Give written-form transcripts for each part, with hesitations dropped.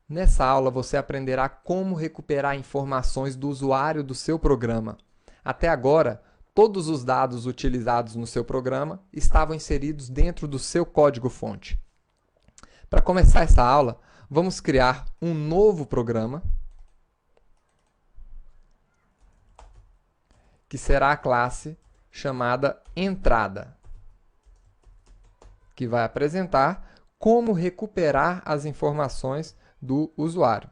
Nessa aula, você aprenderá como recuperar informações do usuário do seu programa. Até agora, todos os dados utilizados no seu programa estavam inseridos dentro do seu código-fonte. Para começar essa aula, vamos criar um novo programa, que será a classe chamada entrada, que vai apresentar como recuperar as informações do usuário.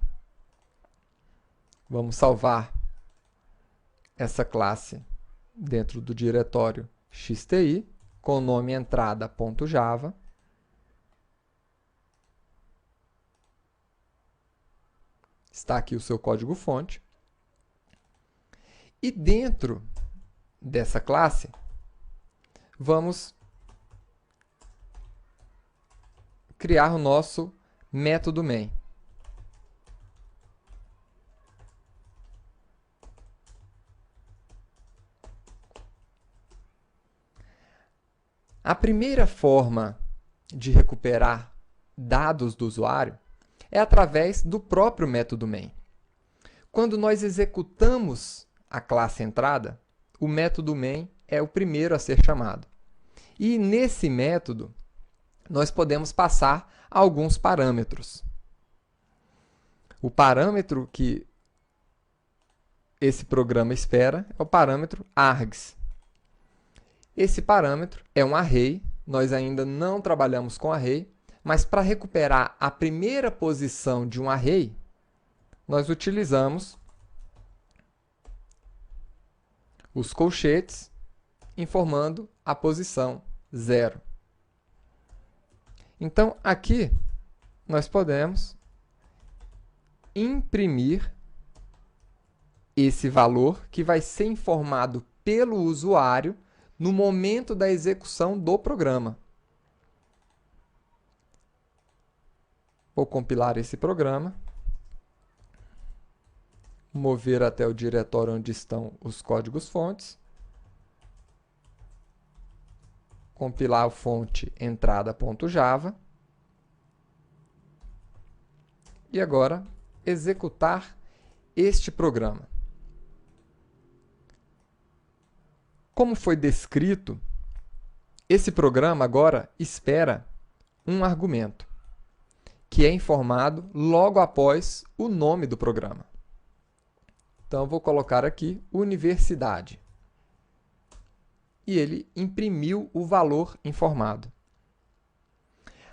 Vamos salvar essa classe dentro do diretório xti com o nome entrada.java. Está aqui o seu código-fonte. E dentro dessa classe, vamos criar o nosso método main. A primeira forma de recuperar dados do usuário é através do próprio método main. Quando nós executamos a classe entrada, o método main é o primeiro a ser chamado. E nesse método, nós podemos passar alguns parâmetros. O parâmetro que esse programa espera é o parâmetro args. Esse parâmetro é um array, nós ainda não trabalhamos com array, mas para recuperar a primeira posição de um array, nós utilizamos os colchetes informando a posição 0. Então, aqui, nós podemos imprimir esse valor que vai ser informado pelo usuário no momento da execução do programa. Vou compilar esse programa, mover até o diretório onde estão os códigos-fontes, compilar a fonte entrada.java e agora executar este programa. Como foi descrito, esse programa agora espera um argumento, que é informado logo após o nome do programa. Então, eu vou colocar aqui universidade. E ele imprimiu o valor informado.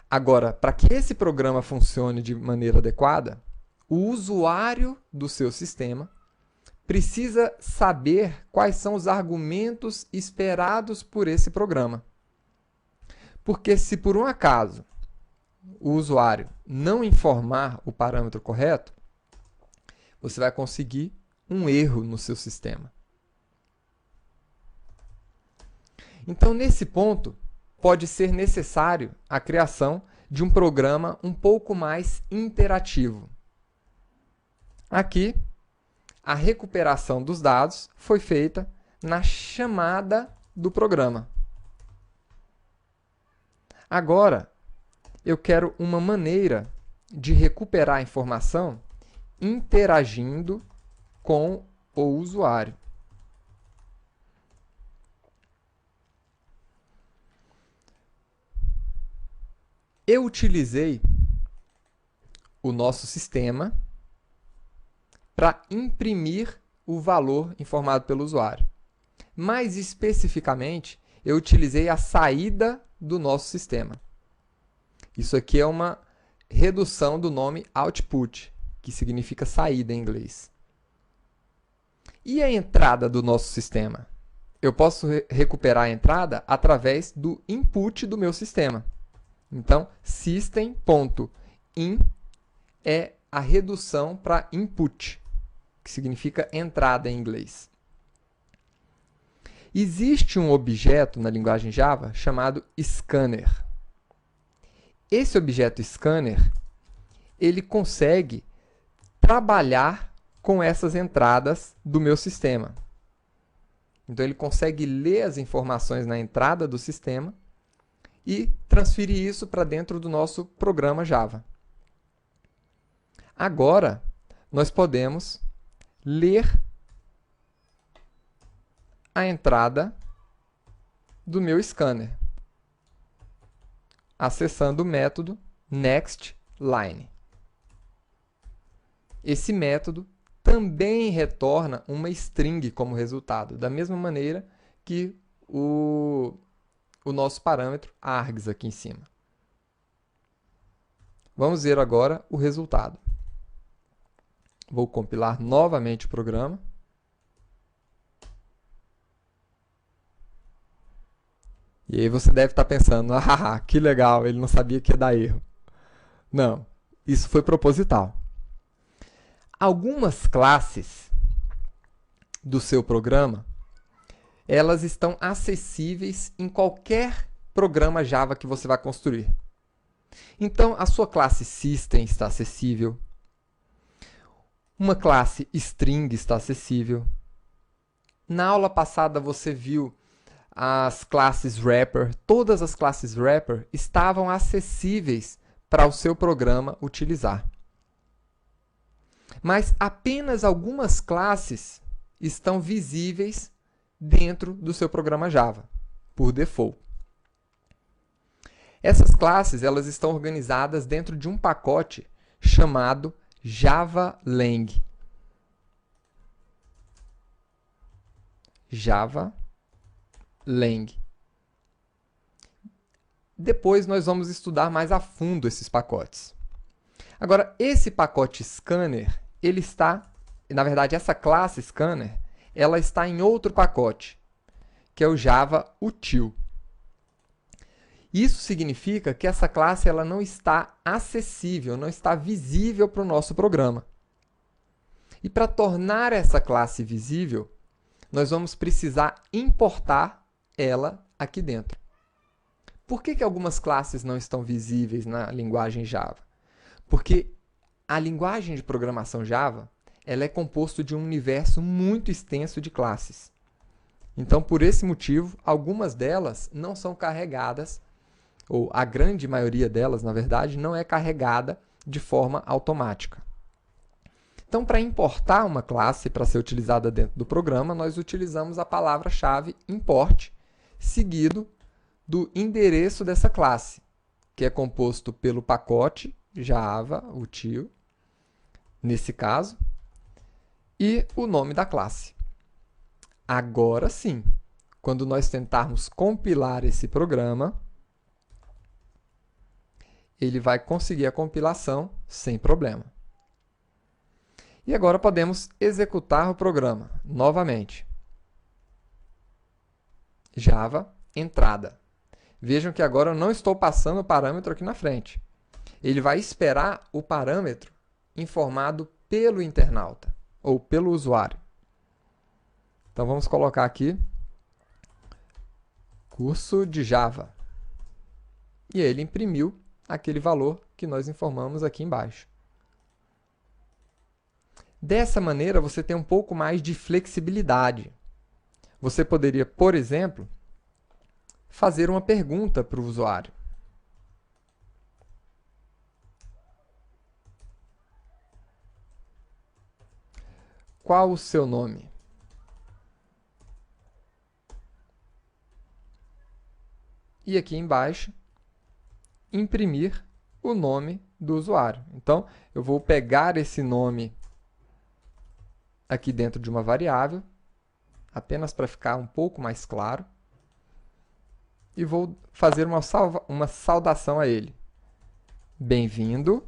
Agora, para que esse programa funcione de maneira adequada, o usuário do seu sistema precisa saber quais são os argumentos esperados por esse programa. Porque se por um acaso o usuário não informar o parâmetro correto, você vai conseguir um erro no seu sistema. Então, nesse ponto, pode ser necessário a criação de um programa um pouco mais interativo. Aqui, a recuperação dos dados foi feita na chamada do programa. Agora, eu quero uma maneira de recuperar a informação interagindo com o usuário. Eu utilizei o nosso sistema para imprimir o valor informado pelo usuário. Mais especificamente, eu utilizei a saída do nosso sistema. Isso aqui é uma redução do nome output, que significa saída em inglês. E a entrada do nosso sistema? Eu posso recuperar a entrada através do input do meu sistema. Então, system.in é a redução para input, que significa entrada em inglês. Existe um objeto na linguagem Java chamado scanner. Esse objeto scanner, ele consegue trabalhar com essas entradas do meu sistema. Então, ele consegue ler as informações na entrada do sistema e transferir isso para dentro do nosso programa Java. Agora, nós podemos ler a entrada do meu scanner, acessando o método nextLine. Esse método também retorna uma string como resultado, da mesma maneira que o nosso parâmetro args aqui em cima. Vamos ver agora o resultado. Vou compilar novamente o programa. E aí você deve estar pensando, ah, que legal, ele não sabia que ia dar erro. Não, isso foi proposital. Algumas classes do seu programa, elas estão acessíveis em qualquer programa Java que você vai construir. Então, a sua classe System está acessível. Uma classe String está acessível. Na aula passada você viu as classes Wrapper. Todas as classes Wrapper estavam acessíveis para o seu programa utilizar. Mas apenas algumas classes estão visíveis dentro do seu programa Java, por default. Essas classes elas estão organizadas dentro de um pacote chamado JavaLang. JavaLang. Depois nós vamos estudar mais a fundo esses pacotes. Agora, esse pacote scanner, ele está, na verdade, essa classe scanner, ela está em outro pacote, que é o JavaUtil. Isso significa que essa classe ela não está acessível, não está visível para o nosso programa. E para tornar essa classe visível, nós vamos precisar importar ela aqui dentro. Por que algumas classes não estão visíveis na linguagem Java? Porque a linguagem de programação Java ela é composta de um universo muito extenso de classes. Então, por esse motivo, algumas delas não são carregadas, ou a grande maioria delas, na verdade, não é carregada de forma automática. Então, para importar uma classe para ser utilizada dentro do programa, nós utilizamos a palavra-chave import, seguido do endereço dessa classe, que é composto pelo pacote JavaUtil, nesse caso, e o nome da classe. Agora sim, quando nós tentarmos compilar esse programa, ele vai conseguir a compilação sem problema. E agora podemos executar o programa novamente. Java, entrada. Vejam que agora eu não estou passando o parâmetro aqui na frente. Ele vai esperar o parâmetro informado pelo internauta, ou pelo usuário. Então vamos colocar aqui curso de Java. E ele imprimiu aquele valor que nós informamos aqui embaixo. Dessa maneira, você tem um pouco mais de flexibilidade. Você poderia, por exemplo, fazer uma pergunta para o usuário. Qual o seu nome? E aqui embaixo, imprimir o nome do usuário. Então, eu vou pegar esse nome aqui dentro de uma variável, apenas para ficar um pouco mais claro, e vou fazer uma saudação a ele. Bem-vindo,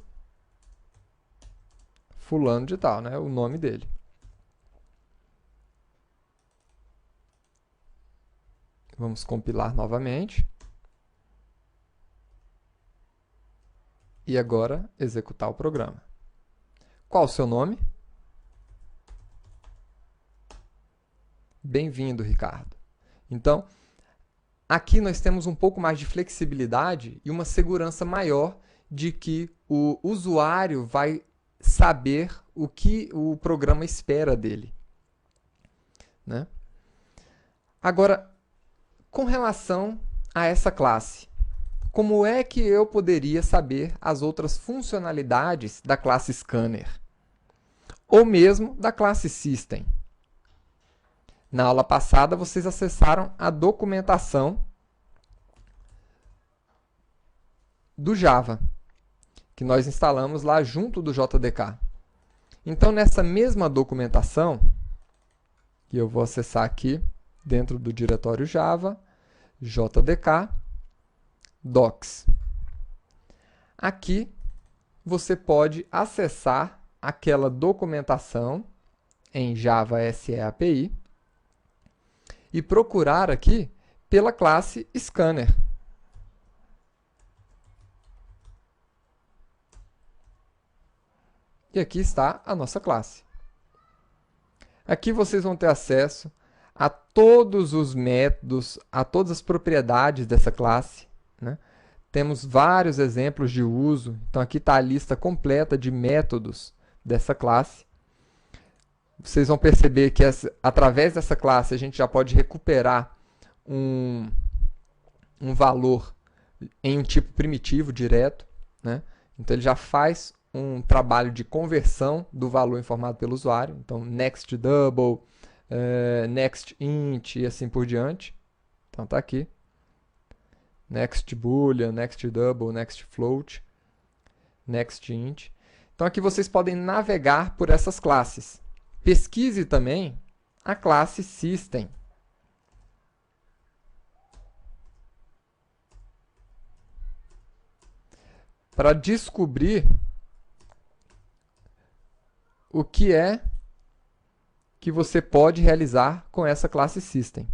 fulano de tal, né? O nome dele. Vamos compilar novamente. E agora executar o programa. Qual o seu nome? Bem-vindo, Ricardo. Então, aqui nós temos um pouco mais de flexibilidade e uma segurança maior de que o usuário vai saber o que o programa espera dele, né? Agora, com relação a essa classe, como é que eu poderia saber as outras funcionalidades da classe Scanner? Ou mesmo da classe System? Na aula passada, vocês acessaram a documentação do Java, que nós instalamos lá junto do JDK. Então, nessa mesma documentação, que eu vou acessar aqui dentro do diretório Java, JDK, Docs. Aqui, você pode acessar aquela documentação em Java SE API e procurar aqui pela classe Scanner. E aqui está a nossa classe. Aqui vocês vão ter acesso a todos os métodos, a todas as propriedades dessa classe, né? Temos vários exemplos de uso. Então, aqui está a lista completa de métodos dessa classe. Vocês vão perceber que através dessa classe a gente já pode recuperar um valor em um tipo primitivo direto, né? Então, ele já faz um trabalho de conversão do valor informado pelo usuário. Então, next double, next int e assim por diante. Então, está aqui. Next boolean, next double, next float, next int. Então, aqui vocês podem navegar por essas classes. Pesquise também a classe System. Para descobrir o que é que você pode realizar com essa classe System.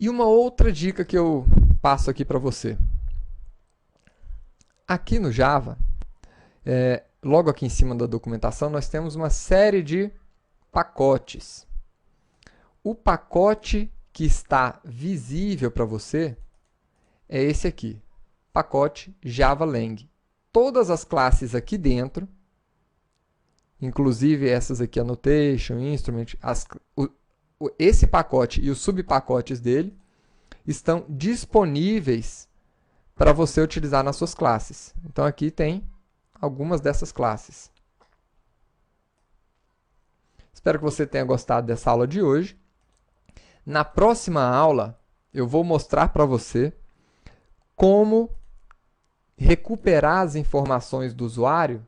E uma outra dica que eu passo aqui para você. Aqui no Java, logo aqui em cima da documentação, nós temos uma série de pacotes. O pacote que está visível para você é esse aqui, pacote JavaLang. Todas as classes aqui dentro, inclusive essas aqui, Annotation, Instrument, esse pacote e os subpacotes dele estão disponíveis para você utilizar nas suas classes. Então, aqui tem algumas dessas classes. Espero que você tenha gostado dessa aula de hoje. Na próxima aula, eu vou mostrar para você como recuperar as informações do usuário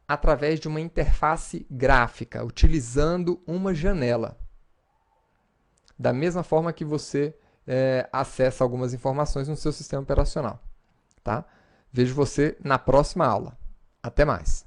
através de uma interface gráfica, utilizando uma janela. Da mesma forma que você acessa algumas informações no seu sistema operacional. Tá? Vejo você na próxima aula. Até mais!